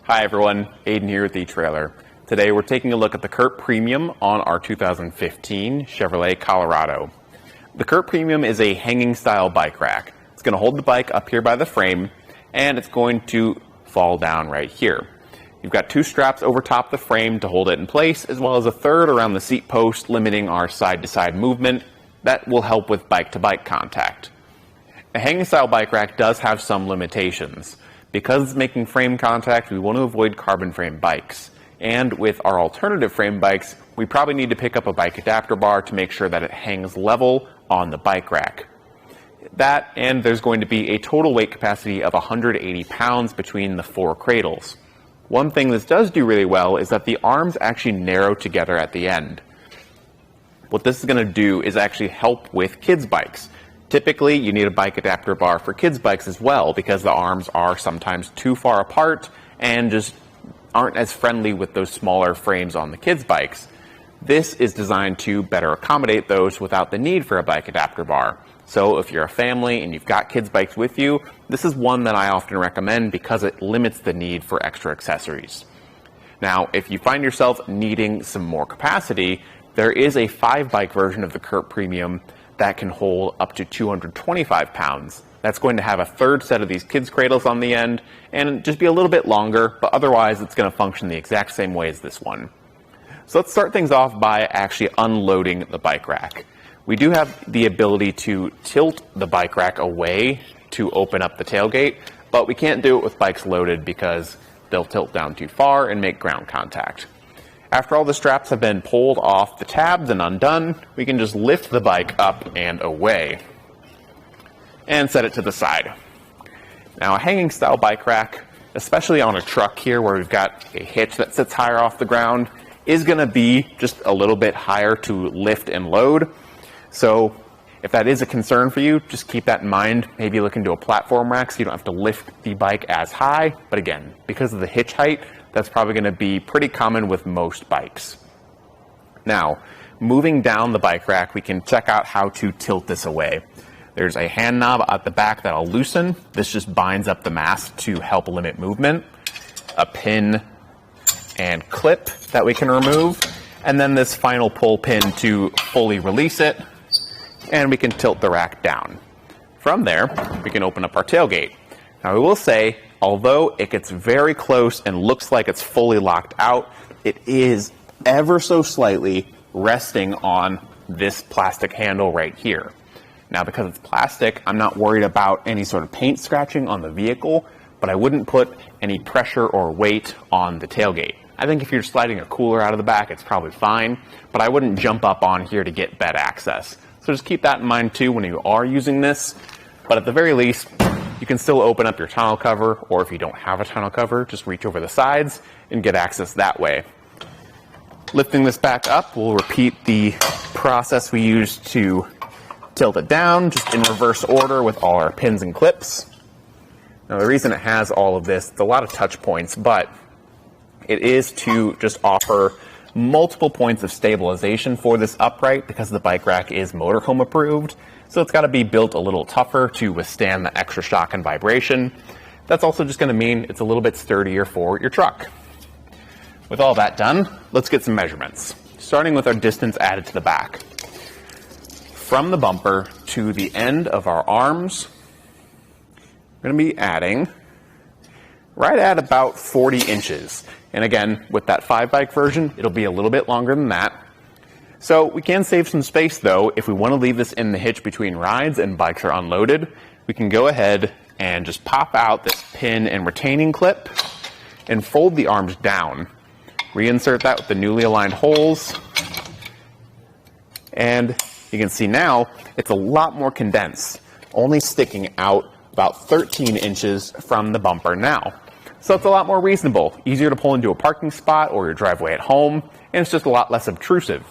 Hi everyone, Aidan here with etrailer. Today we're taking a look at the CURT Premium on our 2015 Chevrolet Colorado. The CURT Premium is a hanging style bike rack. It's going to hold the bike up here by the frame and it's going to fall down right here. You've got two straps over top the frame to hold it in place, as well as a third around the seat post, limiting our side-to-side movement. That will help with bike-to-bike contact. A hanging style bike rack does have some limitations. Because it's making frame contact, we want to avoid carbon frame bikes. And with our alternative frame bikes, we probably need to pick up a bike adapter bar to make sure that it hangs level on the bike rack. That, and there's going to be a total weight capacity of 180 pounds between the four cradles. One thing this does do really well is that the arms actually narrow together at the end. What this is going to do is actually help with kids' bikes. Typically, you need a bike adapter bar for kids' bikes as well, because the arms are sometimes too far apart and just aren't as friendly with those smaller frames on the kids' bikes. This is designed to better accommodate those without the need for a bike adapter bar. So if you're a family and you've got kids' bikes with you, this is one that I often recommend because it limits the need for extra accessories. Now, if you find yourself needing some more capacity, there is a 5-bike version of the CURT Premium that can hold up to 225 pounds. That's going to have a third set of these kids cradles on the end and just be a little bit longer, but otherwise it's going to function the exact same way as this one. So let's start things off by actually unloading the bike rack. We do have the ability to tilt the bike rack away to open up the tailgate, but we can't do it with bikes loaded because they'll tilt down too far and make ground contact. After all the straps have been pulled off the tabs and undone, we can just lift the bike up and away and set it to the side. Now, a hanging style bike rack, especially on a truck here where we've got a hitch that sits higher off the ground, is going to be just a little bit higher to lift and load. So if that is a concern for you, just keep that in mind. Maybe look into a platform rack so you don't have to lift the bike as high. But again, because of the hitch height, that's probably going to be pretty common with most bikes. Now, moving down the bike rack, we can check out how to tilt this away. There's a hand knob at the back that'll loosen. This just binds up the mast to help limit movement. A pin and clip that we can remove. And then this final pull pin to fully release it. And we can tilt the rack down. From there, we can open up our tailgate. Now, I will say, although it gets very close and looks like it's fully locked out, it is ever so slightly resting on this plastic handle right here. Now, because it's plastic, I'm not worried about any sort of paint scratching on the vehicle, but I wouldn't put any pressure or weight on the tailgate. I think if you're sliding a cooler out of the back, it's probably fine, but I wouldn't jump up on here to get bed access. So just keep that in mind too when you are using this, but at the very least, you can still open up your tonneau cover, or if you don't have a tonneau cover, just reach over the sides and get access that way. Lifting this back up, we'll repeat the process we used to tilt it down, just in reverse order with all our pins and clips. Now, the reason it has all of this, it's a lot of touch points, but it is to just offer multiple points of stabilization for this upright because the bike rack is motorhome approved. So it's got to be built a little tougher to withstand the extra shock and vibration. That's also just going to mean it's a little bit sturdier for your truck. With all that done, let's get some measurements. Starting with our distance added to the back. From the bumper to the end of our arms, we're going to be adding right at about 40 inches. And again, with that 5-bike version, it'll be a little bit longer than that. So we can save some space though. If we want to leave this in the hitch between rides and bikes are unloaded, we can go ahead and just pop out this pin and retaining clip and fold the arms down. Reinsert that with the newly aligned holes. And you can see now it's a lot more condensed, only sticking out about 13 inches from the bumper now. So it's a lot more reasonable, easier to pull into a parking spot or your driveway at home, and it's just a lot less obtrusive.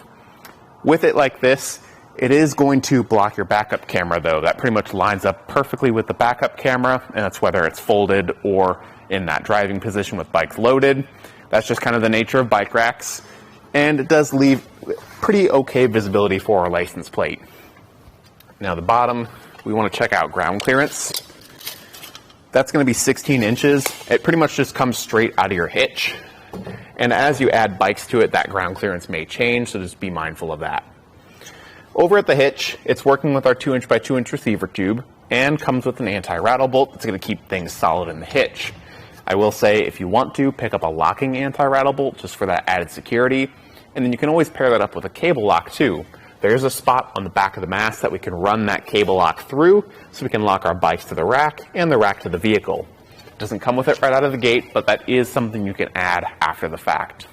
With it like this, it is going to block your backup camera though. That pretty much lines up perfectly with the backup camera, and that's whether it's folded or in that driving position with bikes loaded. That's just kind of the nature of bike racks, and it does leave pretty okay visibility for our license plate. Now the bottom, we want to check out ground clearance. That's going to be 16 inches. It pretty much just comes straight out of your hitch. And as you add bikes to it, that ground clearance may change, so just be mindful of that. Over at the hitch, it's working with our 2" by 2" receiver tube and comes with an anti-rattle bolt that's going to keep things solid in the hitch. I will say, if you want to, pick up a locking anti-rattle bolt just for that added security, and then you can always pair that up with a cable lock too. There's a spot on the back of the mast that we can run that cable lock through, so we can lock our bikes to the rack and the rack to the vehicle. It doesn't come with it right out of the gate, but that is something you can add after the fact.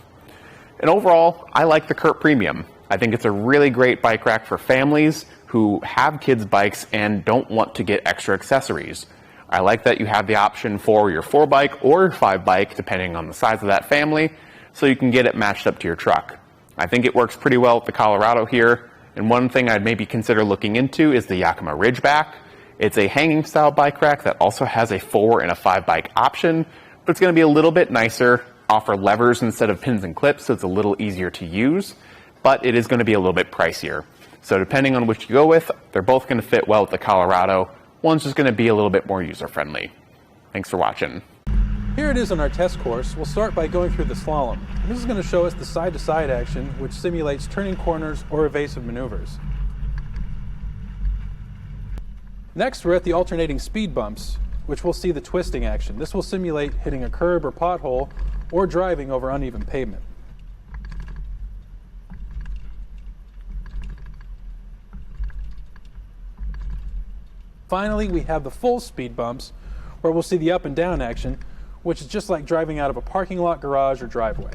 And overall, I like the CURT Premium. I think it's a really great bike rack for families who have kids' bikes and don't want to get extra accessories. I like that you have the option for your 4 bike or your 5 bike, depending on the size of that family, so you can get it matched up to your truck. I think it works pretty well with the Colorado here, and one thing I'd maybe consider looking into is the Yakima Ridgeback. It's a hanging style bike rack that also has a 4 and a 5 bike option, but it's going to be a little bit nicer, offer levers instead of pins and clips, so it's a little easier to use, but it is going to be a little bit pricier. So depending on which you go with, they're both going to fit well with the Colorado. One's just going to be a little bit more user-friendly. Thanks for watching. Here it is on our test course. We'll start by going through the slalom. This is going to show us the side-to-side action, which simulates turning corners or evasive maneuvers. Next, we're at the alternating speed bumps, which we'll see the twisting action. This will simulate hitting a curb or pothole or driving over uneven pavement. Finally, we have the full speed bumps, where we'll see the up and down action, which is just like driving out of a parking lot, garage, or driveway.